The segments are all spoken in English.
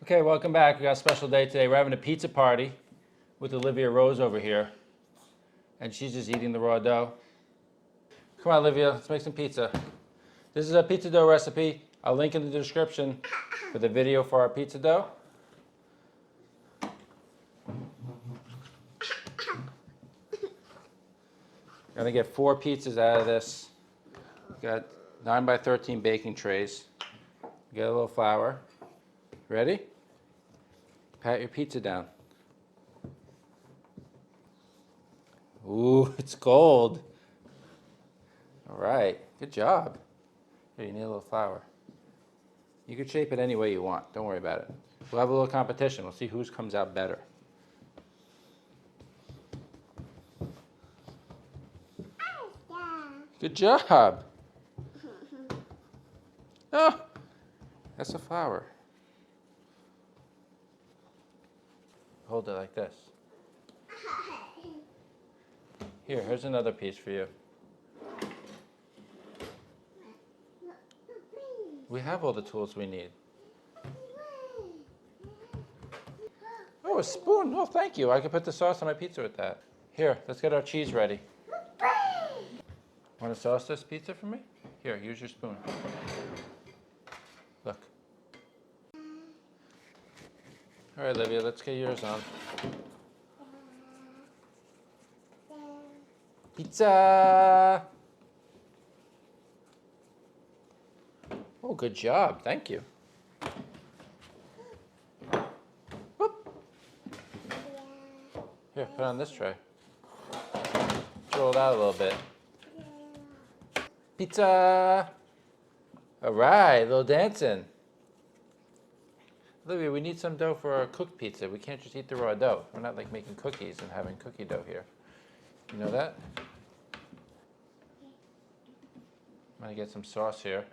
Okay, welcome back. We got a special day today. We're having a pizza party with Olivia Rose over here. And she's just eating the raw dough. Come on, Olivia, let's make some pizza. This is a pizza dough recipe. I'll link in the description for the video for our pizza dough. We're gonna get 4 pizzas out of this. Got 9 by 13 baking trays. Get a little flour. Ready? Pat your pizza down. Ooh, it's gold. All right, good job. Here, you need a little flour. You can shape it any way you want. Don't worry about it. We'll have a little competition. We'll see whose comes out better. Good job. Oh, that's a flower. Hold it like this. Here's another piece for you. We have all the tools we need. Oh, a spoon. Oh, thank you. I can put the sauce on my pizza with that. Here, let's get our cheese ready. Want to sauce this pizza for me? Here, use your spoon. Look. All right, Olivia, let's get yours on. Pizza! Oh, good job. Thank you. Whoop. Here, put it on this tray. Roll it out a little bit. Pizza! All right, a little dancing. Olivia, we need some dough for our cooked pizza. We can't just eat the raw dough. We're not like making cookies and having cookie dough here. You know that? I'm gonna get some sauce here.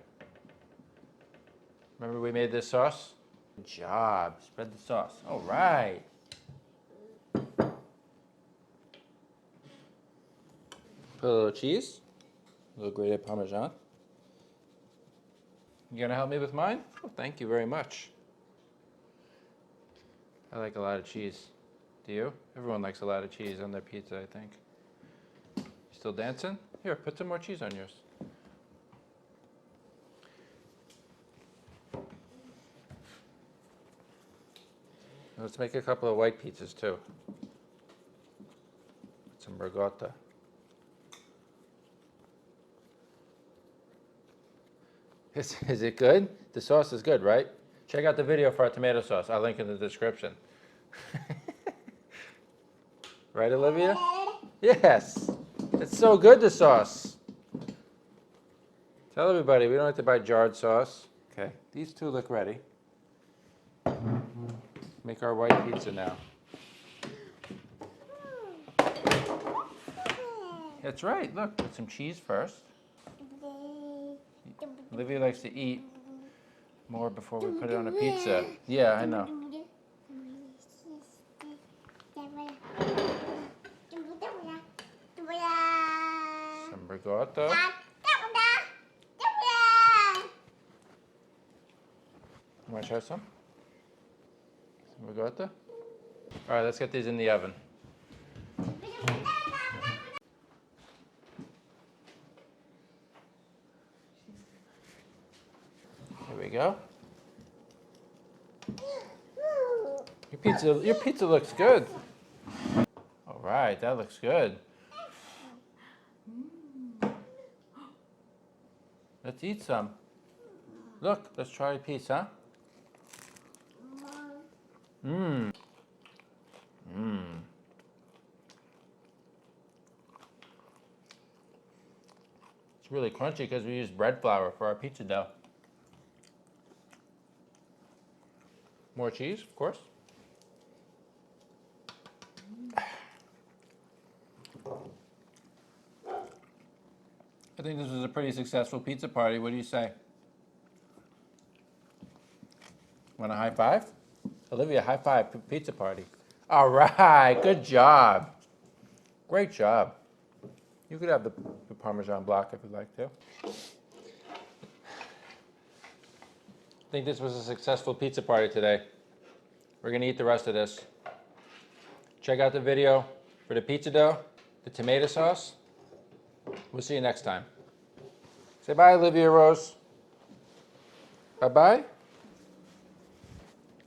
Remember we made this sauce? Good job. Spread the sauce. All right. Put a little cheese. A little grated Parmesan. You gonna help me with mine? Oh, thank you very much. I like a lot of cheese. Do you? Everyone likes a lot of cheese on their pizza, I think. Still dancing? Here, put some more cheese on yours. Let's make a couple of white pizzas too. Put some ricotta. Is it good? The sauce is good, right? Check out the video for our tomato sauce. I'll link in the description. Right, Olivia? Yes. It's so good, the sauce. Tell everybody we don't have to buy jarred sauce. Okay, these two look ready. Make our white pizza now. That's right, look, put some cheese first. Olivia likes to eat more before we put it on a pizza. Yeah, I know. Some ricotta. You want to try some? Some ricotta? All right, let's get these in the oven. Here we go. Your pizza looks good. All right, that looks good. Let's eat some. Look, let's try a piece, huh? Mmm. Mmm. It's really crunchy because we use bread flour for our pizza dough. More cheese, of course. I think this was a pretty successful pizza party. What do you say? Want a high five? Olivia, high five, pizza party. All right, good job. Great job. You could have the Parmesan block if you'd like to. I think this was a successful pizza party today. We're gonna eat the rest of this. Check out the video for the pizza dough, the tomato sauce. We'll see you next time. Say bye, Olivia Rose. Bye-bye.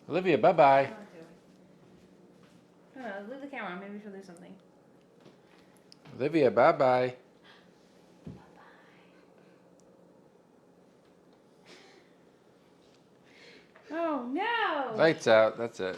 Olivia, bye-bye. I don't know, leave the camera on, maybe she'll do something. Olivia, bye-bye. Oh no! Lights out, that's it.